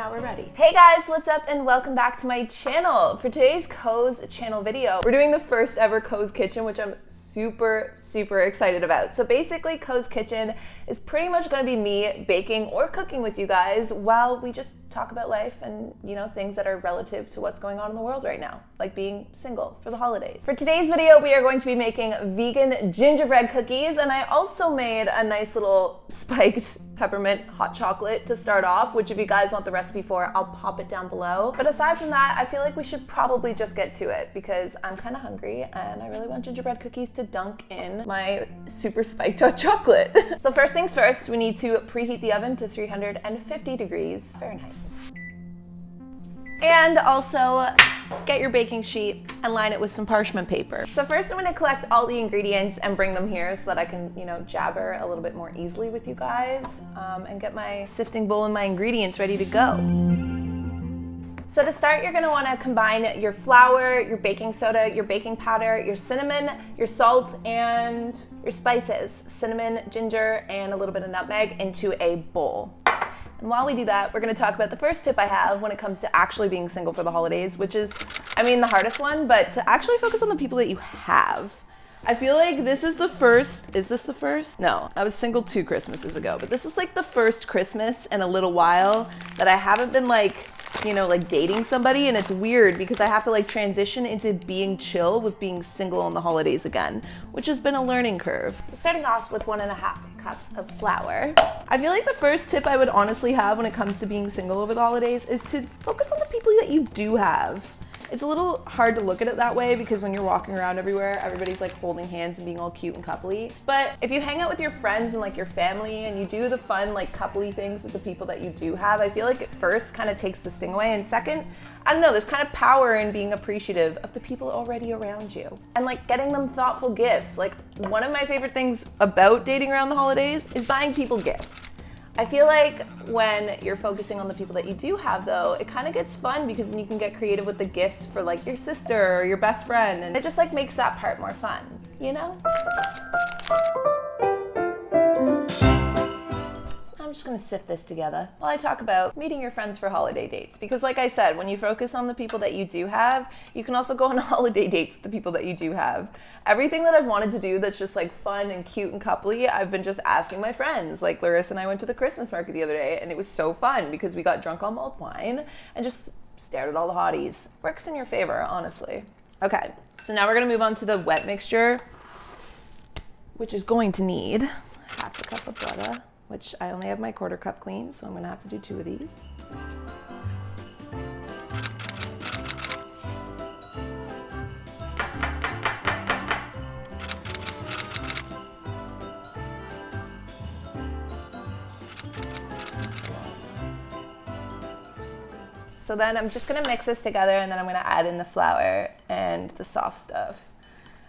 Now we're ready. Hey guys, what's up and welcome back to my channel. For today's Koze channel video, we're doing the first ever Koze Kitchen, which I'm super excited about. So basically Koze Kitchen is pretty much gonna be me baking or cooking with you guys while we just talk about life and, you know, things that are relative to what's going on in the world right now, like being single for the holidays. For today's video, we are going to be making vegan gingerbread cookies, and I also made a nice little spiked peppermint hot chocolate to start off, which if you guys want the recipe for, I'll pop it down below. But aside from that, I feel like we should probably just get to it because I'm kind of hungry and I really want gingerbread cookies to dunk in my super spiked hot chocolate. So first things first, we need to preheat the oven to 350 degrees Fahrenheit. And also get your baking sheet and line it with some parchment paper. So first I'm gonna collect all the ingredients and bring them here so that I can, you know, jabber a little bit more easily with you guys and get my sifting bowl and my ingredients ready to go. So to start, you're gonna wanna combine your flour, your baking soda, your baking powder, your cinnamon, your salt, and your spices, cinnamon, ginger, and a little bit of nutmeg into a bowl. And while we do that, we're gonna talk about the first tip I have when it comes to actually being single for the holidays, which is, I mean, the hardest one, but to actually focus on the people that you have. I feel like this is the first, is this the first? No, I was single 2 Christmases ago, but this is like the first Christmas in a little while that I haven't been like, you know, like dating somebody, and it's weird because I have to like transition into being chill with being single on the holidays again, which has been a learning curve. So starting off with 1.5 cups of flour. I feel like the first tip I would honestly have when it comes to being single over the holidays is to focus on the people that you do have. It's a little hard to look at it that way because when you're walking around everywhere, everybody's like holding hands and being all cute and coupley. But if you hang out with your friends and like your family and you do the fun like coupley things with the people that you do have, I feel like at first kind of takes the sting away, and second, I don't know, there's kind of power in being appreciative of the people already around you and like getting them thoughtful gifts. Like one of my favorite things about dating around the holidays is buying people gifts. I feel like when you're focusing on the people that you do have though, it kind of gets fun because then you can get creative with the gifts for like your sister or your best friend, and it just like makes that part more fun, you know? I'm just gonna sift this together while I talk about meeting your friends for holiday dates. Because like I said, when you focus on the people that you do have, you can also go on holiday dates with the people that you do have. Everything that I've wanted to do that's just like fun and cute and coupley, I've been just asking my friends. Like Larissa and I went to the Christmas market the other day and it was so fun because we got drunk on mulled wine and just stared at all the hotties. Works in your favor, honestly. Okay, so now we're gonna move on to the wet mixture, which is going to need 1/2 cup of butter, which I only have my 1/4 cup clean, so I'm gonna have to do 2 of these. So then I'm just gonna mix this together, and then I'm gonna add in the flour and the soft stuff,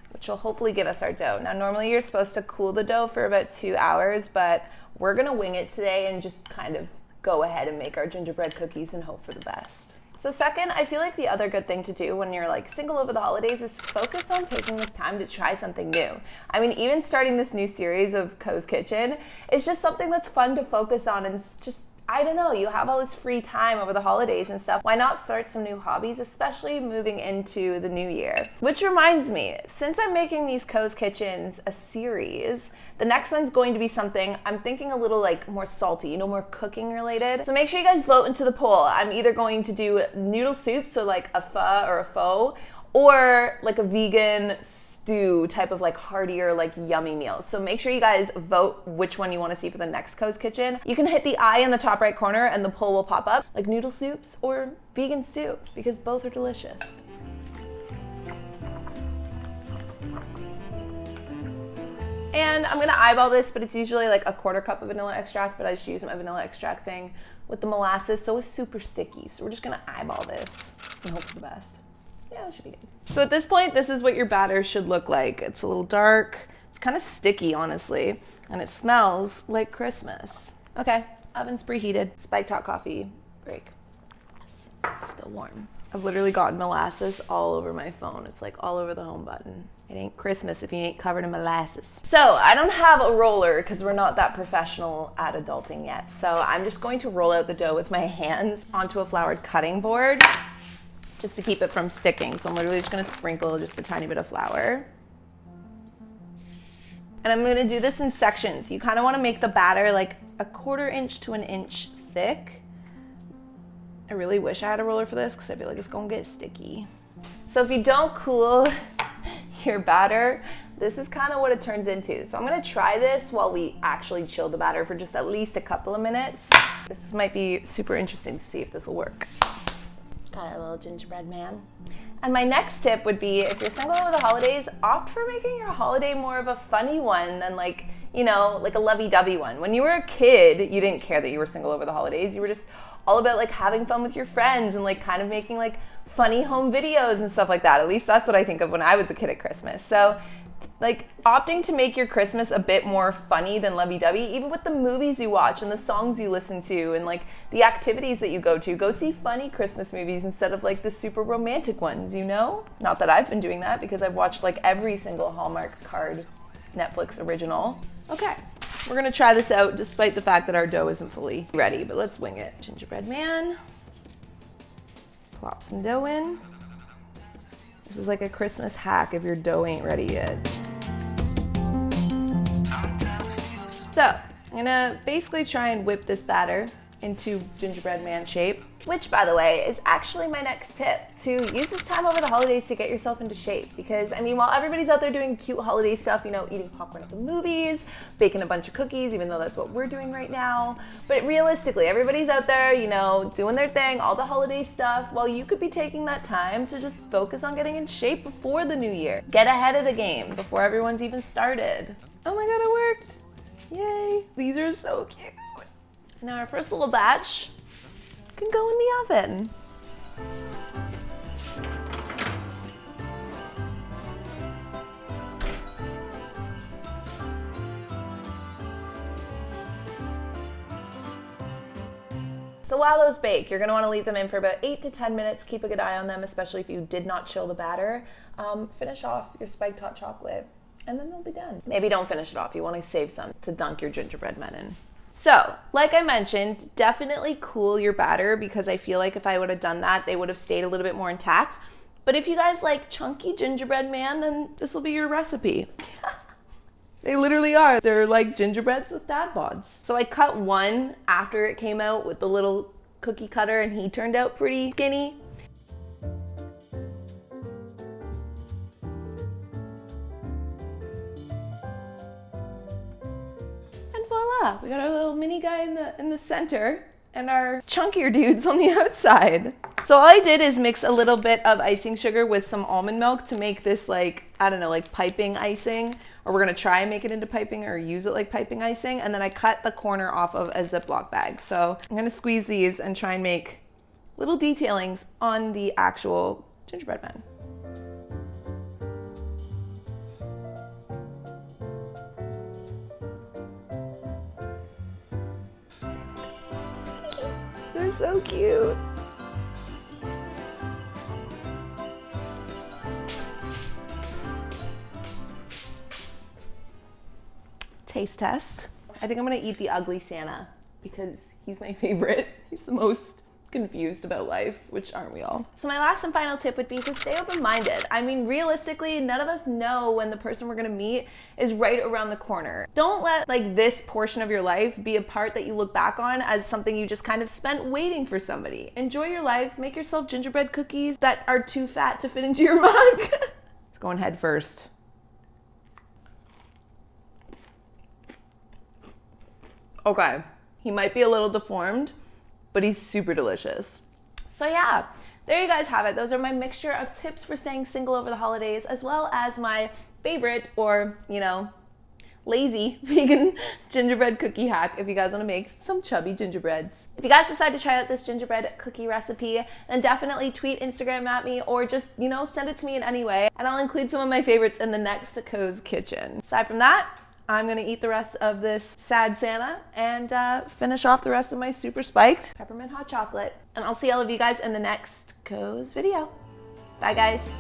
which will hopefully give us our dough. Now normally you're supposed to cool the dough for about 2 hours, but we're gonna wing it today and just kind of go ahead and make our gingerbread cookies and hope for the best. So second, I feel like the other good thing to do when you're like single over the holidays is focus on taking this time to try something new. I mean, even starting this new series of Koze Kitchen is just something that's fun to focus on, and it's just, I don't know, you have all this free time over the holidays and stuff. Why not start some new hobbies, especially moving into the new year? Which reminds me, since I'm making these Koze Kitchens a series, the next one's going to be something I'm thinking a little like more salty, you know, more cooking related. So make sure you guys vote into the poll. I'm either going to do noodle soup, so like a pho or a faux, or like a vegan stew type of like heartier, like yummy meal. So make sure you guys vote which one you want to see for the next Koze Kitchen. You can hit the I in the top right corner and the poll will pop up, like noodle soups or vegan stew, because both are delicious. And I'm gonna eyeball this, but it's usually like a 1/4 cup of vanilla extract, but I just use my vanilla extract thing with the molasses, so it's super sticky. So we're just gonna eyeball this and hope for the best. Yeah, that should be good. So at this point, this is what your batter should look like. It's a little dark, it's kind of sticky, honestly, and it smells like Christmas. Okay, oven's preheated. Spiked hot coffee break. Yes, it's still warm. I've literally gotten molasses all over my phone. It's like all over the home button. It ain't Christmas if you ain't covered in molasses. So I don't have a roller because we're not that professional at adulting yet. So I'm just going to roll out the dough with my hands onto a floured cutting board just to keep it from sticking. So I'm literally just gonna sprinkle just a tiny bit of flour. And I'm gonna do this in sections. You kind of wanna make the batter like a 1/4 inch to an inch thick. I really wish I had a roller for this because I feel like it's gonna get sticky. So if you don't cool your batter, this is kind of what it turns into. So I'm gonna try this while we actually chill the batter for just at least a couple of minutes. This might be super interesting to see if this will work. Got our little gingerbread man. And my next tip would be, if you're single over the holidays, opt for making your holiday more of a funny one than like, you know, like a lovey-dovey one. When you were a kid, you didn't care that you were single over the holidays. You were just all about like having fun with your friends and like kind of making like funny home videos and stuff like that. At least that's what I think of when I was a kid at Christmas. So like opting to make your Christmas a bit more funny than lovey-dovey, even with the movies you watch and the songs you listen to and like the activities that you go see funny Christmas movies instead of like the super romantic ones, you know? Not that I've been doing that because I've watched like every single Hallmark card Netflix original. Okay, we're gonna try this out despite the fact that our dough isn't fully ready, but let's wing it. Gingerbread man, plop some dough in. This is like a Christmas hack if your dough ain't ready yet. So I'm gonna basically try and whip this batter into gingerbread man shape, which by the way is actually my next tip, to use this time over the holidays to get yourself into shape. Because I mean, while everybody's out there doing cute holiday stuff, you know, eating popcorn at the movies, baking a bunch of cookies, even though that's what we're doing right now, but realistically everybody's out there, you know, doing their thing, all the holiday stuff, while you could be taking that time to just focus on getting in shape before the new year. Get ahead of the game before everyone's even started. Oh my god, it worked. Yay, these are so cute. Now our first little batch can go in the oven. So while those bake, you're gonna wanna leave them in for about 8 to 10 minutes. Keep a good eye on them, especially if you did not chill the batter. Finish off your spiked hot chocolate, and then they'll be done. Maybe don't finish it off. You wanna save some to dunk your gingerbread men in. So, like I mentioned, definitely cool your batter because I feel like if I would have done that, they would have stayed a little bit more intact. But if you guys like chunky gingerbread man, then this will be your recipe. They literally are. They're like gingerbreads with dad bods. So I cut one after it came out with the little cookie cutter and he turned out pretty skinny. We got our little mini guy in the center and our chunkier dudes on the outside. So all I did is mix a little bit of icing sugar with some almond milk to make this like, I don't know, like piping icing, or we're gonna try and make it into piping or use it like piping icing. And then I cut the corner off of a Ziploc bag. So I'm gonna squeeze these and try and make little detailings on the actual gingerbread man. They're so cute. Taste test. I think I'm gonna eat the ugly Santa because he's my favorite. He's the most confused about life, which aren't we all? So my last and final tip would be to stay open-minded. I mean, realistically, none of us know when the person we're gonna meet is right around the corner. Don't let like this portion of your life be a part that you look back on as something you just kind of spent waiting for somebody. Enjoy your life, make yourself gingerbread cookies that are too fat to fit into your mug. It's going head first. Okay, he might be a little deformed, but he's super delicious. So yeah, there you guys have it. Those are my mixture of tips for staying single over the holidays, as well as my favorite, or you know, lazy vegan gingerbread cookie hack if you guys want to make some chubby gingerbreads. If you guys decide to try out this gingerbread cookie recipe, then definitely tweet, Instagram at me, or just, you know, send it to me in any way, and I'll include some of my favorites in the next Koze Kitchen. Aside from that, I'm gonna eat the rest of this sad Santa and finish off the rest of my super spiked peppermint hot chocolate. And I'll see all of you guys in the next Koze video. Bye guys.